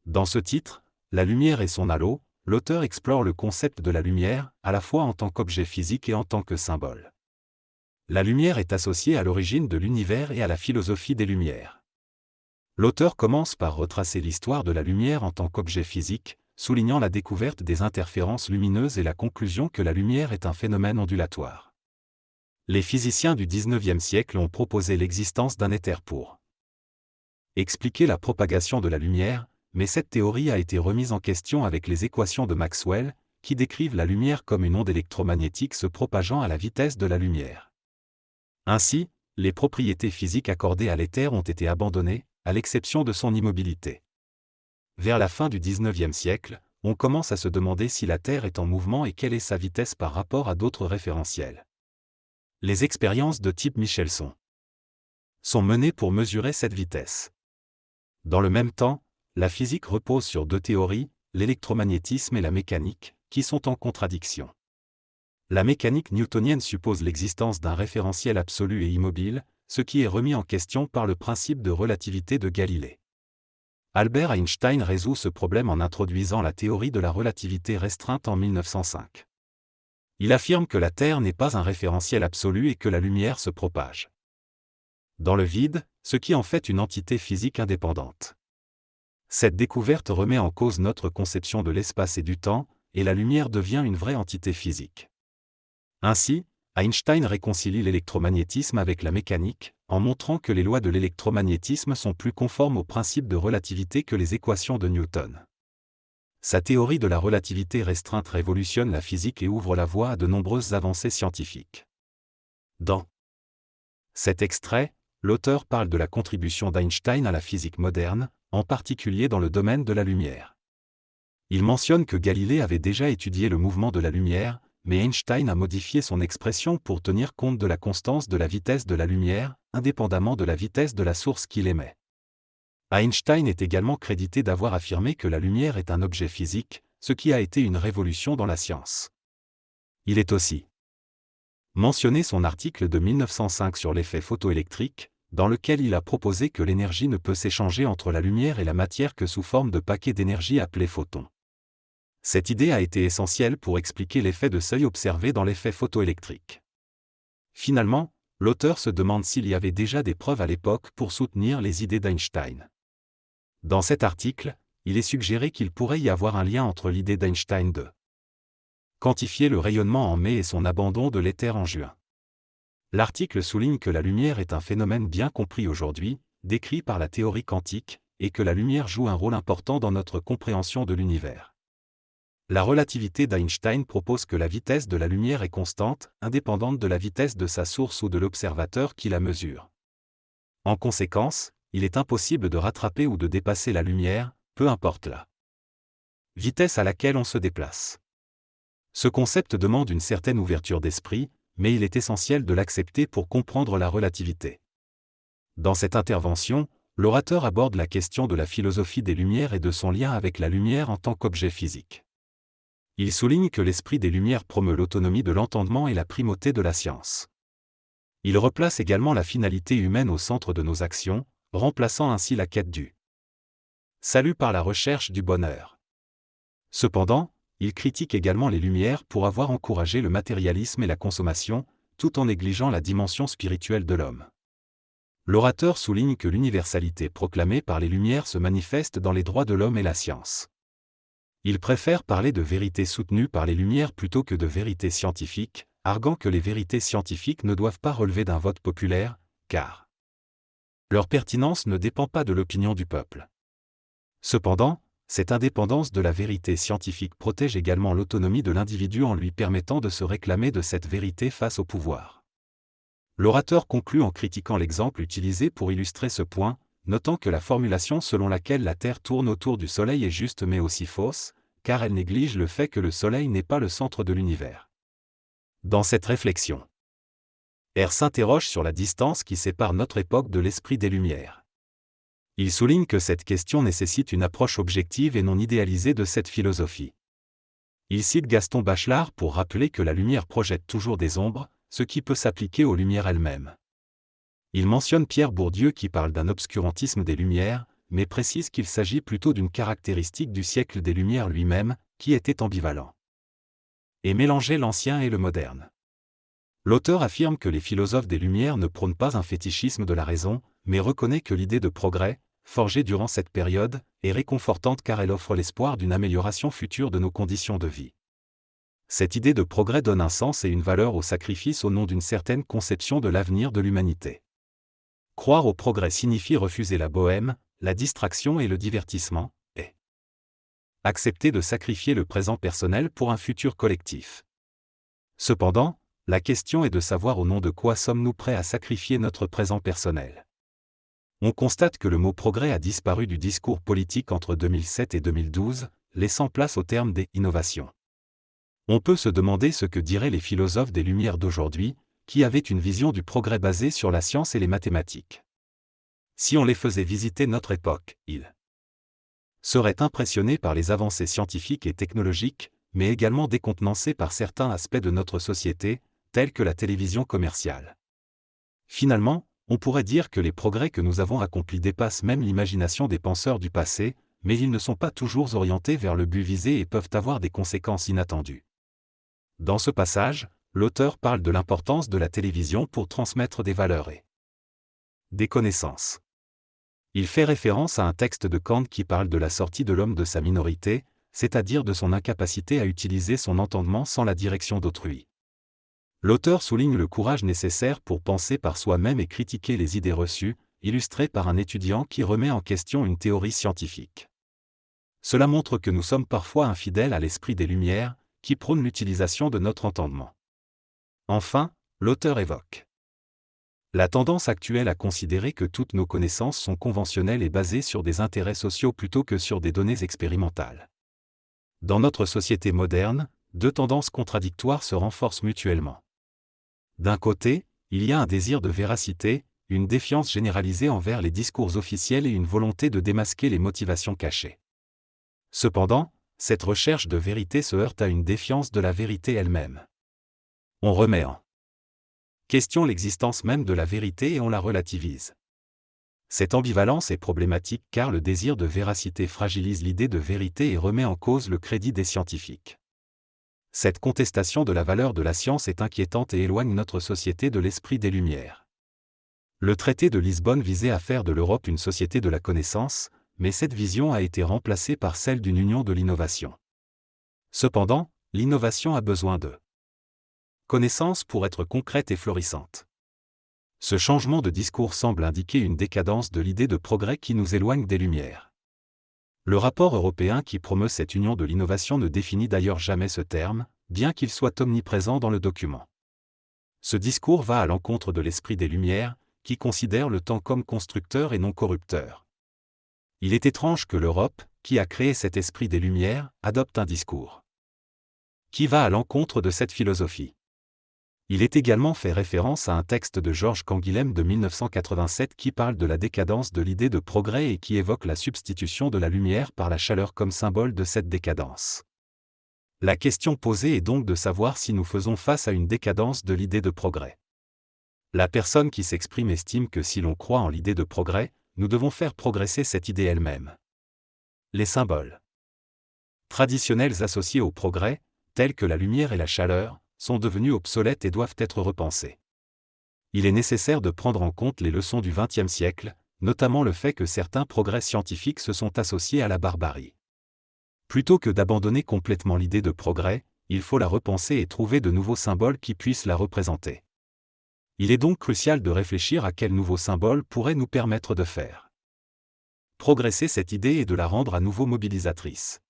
Dans ce titre, La lumière et son halo, l'auteur explore le concept de la lumière, à la fois en tant qu'objet physique et en tant que symbole. La lumière est associée à l'origine de l'univers et à la philosophie des Lumières. L'auteur commence par retracer l'histoire de la lumière en tant qu'objet physique, soulignant la découverte des interférences lumineuses et la conclusion que la lumière est un phénomène ondulatoire. Les physiciens du XIXe siècle ont proposé l'existence d'un éther pour expliquer la propagation de la lumière, mais cette théorie a été remise en question avec les équations de Maxwell, qui décrivent la lumière comme une onde électromagnétique se propageant à la vitesse de la lumière. Ainsi, les propriétés physiques accordées à l'éther ont été abandonnées, à l'exception de son immobilité. Vers la fin du XIXe siècle, on commence à se demander si la Terre est en mouvement et quelle est sa vitesse par rapport à d'autres référentiels. Les expériences de type Michelson sont menées pour mesurer cette vitesse. Dans le même temps, la physique repose sur deux théories, l'électromagnétisme et la mécanique, qui sont en contradiction. La mécanique newtonienne suppose l'existence d'un référentiel absolu et immobile, ce qui est remis en question par le principe de relativité de Galilée. Albert Einstein résout ce problème en introduisant la théorie de la relativité restreinte en 1905. Il affirme que la Terre n'est pas un référentiel absolu et que la lumière se propage dans le vide, ce qui en fait une entité physique indépendante. Cette découverte remet en cause notre conception de l'espace et du temps, et la lumière devient une vraie entité physique. Ainsi, Einstein réconcilie l'électromagnétisme avec la mécanique, en montrant que les lois de l'électromagnétisme sont plus conformes au principe de relativité que les équations de Newton. Sa théorie de la relativité restreinte révolutionne la physique et ouvre la voie à de nombreuses avancées scientifiques. Dans cet extrait, l'auteur parle de la contribution d'Einstein à la physique moderne, en particulier dans le domaine de la lumière. Il mentionne que Galilée avait déjà étudié le mouvement de la lumière, mais Einstein a modifié son expression pour tenir compte de la constance de la vitesse de la lumière, indépendamment de la vitesse de la source qu'il émet. Einstein est également crédité d'avoir affirmé que la lumière est un objet physique, ce qui a été une révolution dans la science. Il est aussi mentionné son article de 1905 sur l'effet photoélectrique, dans lequel il a proposé que l'énergie ne peut s'échanger entre la lumière et la matière que sous forme de paquets d'énergie appelés photons. Cette idée a été essentielle pour expliquer l'effet de seuil observé dans l'effet photoélectrique. Finalement, l'auteur se demande s'il y avait déjà des preuves à l'époque pour soutenir les idées d'Einstein. Dans cet article, il est suggéré qu'il pourrait y avoir un lien entre l'idée d'Einstein de quantifier le rayonnement en mai et son abandon de l'éther en juin. L'article souligne que la lumière est un phénomène bien compris aujourd'hui, décrit par la théorie quantique, et que la lumière joue un rôle important dans notre compréhension de l'univers. La relativité d'Einstein propose que la vitesse de la lumière est constante, indépendante de la vitesse de sa source ou de l'observateur qui la mesure. En conséquence, il est impossible de rattraper ou de dépasser la lumière, peu importe la vitesse à laquelle on se déplace. Ce concept demande une certaine ouverture d'esprit, mais il est essentiel de l'accepter pour comprendre la relativité. Dans cette intervention, l'orateur aborde la question de la philosophie des Lumières et de son lien avec la lumière en tant qu'objet physique. Il souligne que l'esprit des Lumières promeut l'autonomie de l'entendement et la primauté de la science. Il replace également la finalité humaine au centre de nos actions, remplaçant ainsi la quête du salut par la recherche du bonheur. Cependant, il critique également les Lumières pour avoir encouragé le matérialisme et la consommation, tout en négligeant la dimension spirituelle de l'homme. L'orateur souligne que l'universalité proclamée par les Lumières se manifeste dans les droits de l'homme et la science. Il préfère parler de vérités soutenues par les Lumières plutôt que de vérités scientifiques, arguant que les vérités scientifiques ne doivent pas relever d'un vote populaire, car leur pertinence ne dépend pas de l'opinion du peuple. Cependant, cette indépendance de la vérité scientifique protège également l'autonomie de l'individu en lui permettant de se réclamer de cette vérité face au pouvoir. L'orateur conclut en critiquant l'exemple utilisé pour illustrer ce point, notant que la formulation selon laquelle la Terre tourne autour du Soleil est juste mais aussi fausse, car elle néglige le fait que le Soleil n'est pas le centre de l'univers. Dans cette réflexion, R s'interroge sur la distance qui sépare notre époque de l'esprit des Lumières. Il souligne que cette question nécessite une approche objective et non idéalisée de cette philosophie. Il cite Gaston Bachelard pour rappeler que la lumière projette toujours des ombres, ce qui peut s'appliquer aux lumières elles-mêmes. Il mentionne Pierre Bourdieu qui parle d'un obscurantisme des lumières, mais précise qu'il s'agit plutôt d'une caractéristique du siècle des Lumières lui-même, qui était ambivalent et mélangeait l'ancien et le moderne. L'auteur affirme que les philosophes des Lumières ne prônent pas un fétichisme de la raison, mais reconnaît que l'idée de progrès, forgée durant cette période, est réconfortante car elle offre l'espoir d'une amélioration future de nos conditions de vie. Cette idée de progrès donne un sens et une valeur au sacrifice au nom d'une certaine conception de l'avenir de l'humanité. Croire au progrès signifie refuser la bohème, la distraction et le divertissement, et accepter de sacrifier le présent personnel pour un futur collectif. Cependant, la question est de savoir au nom de quoi sommes-nous prêts à sacrifier notre présent personnel. On constate que le mot progrès a disparu du discours politique entre 2007 et 2012, laissant place au terme des innovations. On peut se demander ce que diraient les philosophes des Lumières d'aujourd'hui, qui avaient une vision du progrès basée sur la science et les mathématiques. Si on les faisait visiter notre époque, ils seraient impressionnés par les avancées scientifiques et technologiques, mais également décontenancés par certains aspects de notre société, tels que la télévision commerciale. Finalement, on pourrait dire que les progrès que nous avons accomplis dépassent même l'imagination des penseurs du passé, mais ils ne sont pas toujours orientés vers le but visé et peuvent avoir des conséquences inattendues. Dans ce passage, l'auteur parle de l'importance de la télévision pour transmettre des valeurs et des connaissances. Il fait référence à un texte de Kant qui parle de la sortie de l'homme de sa minorité, c'est-à-dire de son incapacité à utiliser son entendement sans la direction d'autrui. L'auteur souligne le courage nécessaire pour penser par soi-même et critiquer les idées reçues, illustré par un étudiant qui remet en question une théorie scientifique. Cela montre que nous sommes parfois infidèles à l'esprit des Lumières, qui prône l'utilisation de notre entendement. Enfin, l'auteur évoque la tendance actuelle à considérer que toutes nos connaissances sont conventionnelles et basées sur des intérêts sociaux plutôt que sur des données expérimentales. Dans notre société moderne, deux tendances contradictoires se renforcent mutuellement. D'un côté, il y a un désir de véracité, une défiance généralisée envers les discours officiels et une volonté de démasquer les motivations cachées. Cependant, cette recherche de vérité se heurte à une défiance de la vérité elle-même. On remet en question l'existence même de la vérité et on la relativise. Cette ambivalence est problématique car le désir de véracité fragilise l'idée de vérité et remet en cause le crédit des scientifiques. Cette contestation de la valeur de la science est inquiétante et éloigne notre société de l'esprit des Lumières. Le traité de Lisbonne visait à faire de l'Europe une société de la connaissance, mais cette vision a été remplacée par celle d'une union de l'innovation. Cependant, l'innovation a besoin de connaissances pour être concrète et florissante. Ce changement de discours semble indiquer une décadence de l'idée de progrès qui nous éloigne des Lumières. Le rapport européen qui promeut cette union de l'innovation ne définit d'ailleurs jamais ce terme, bien qu'il soit omniprésent dans le document. Ce discours va à l'encontre de l'esprit des Lumières, qui considère le temps comme constructeur et non corrupteur. Il est étrange que l'Europe, qui a créé cet esprit des Lumières, adopte un discours qui va à l'encontre de cette philosophie. Il est également fait référence à un texte de Georges Canguilhem de 1987 qui parle de la décadence de l'idée de progrès et qui évoque la substitution de la lumière par la chaleur comme symbole de cette décadence. La question posée est donc de savoir si nous faisons face à une décadence de l'idée de progrès. La personne qui s'exprime estime que si l'on croit en l'idée de progrès, nous devons faire progresser cette idée elle-même. Les symboles traditionnels associés au progrès, tels que la lumière et la chaleur, sont devenus obsolètes et doivent être repensés. Il est nécessaire de prendre en compte les leçons du XXe siècle, notamment le fait que certains progrès scientifiques se sont associés à la barbarie. Plutôt que d'abandonner complètement l'idée de progrès, il faut la repenser et trouver de nouveaux symboles qui puissent la représenter. Il est donc crucial de réfléchir à quels nouveaux symboles pourraient nous permettre de faire progresser cette idée et de la rendre à nouveau mobilisatrice.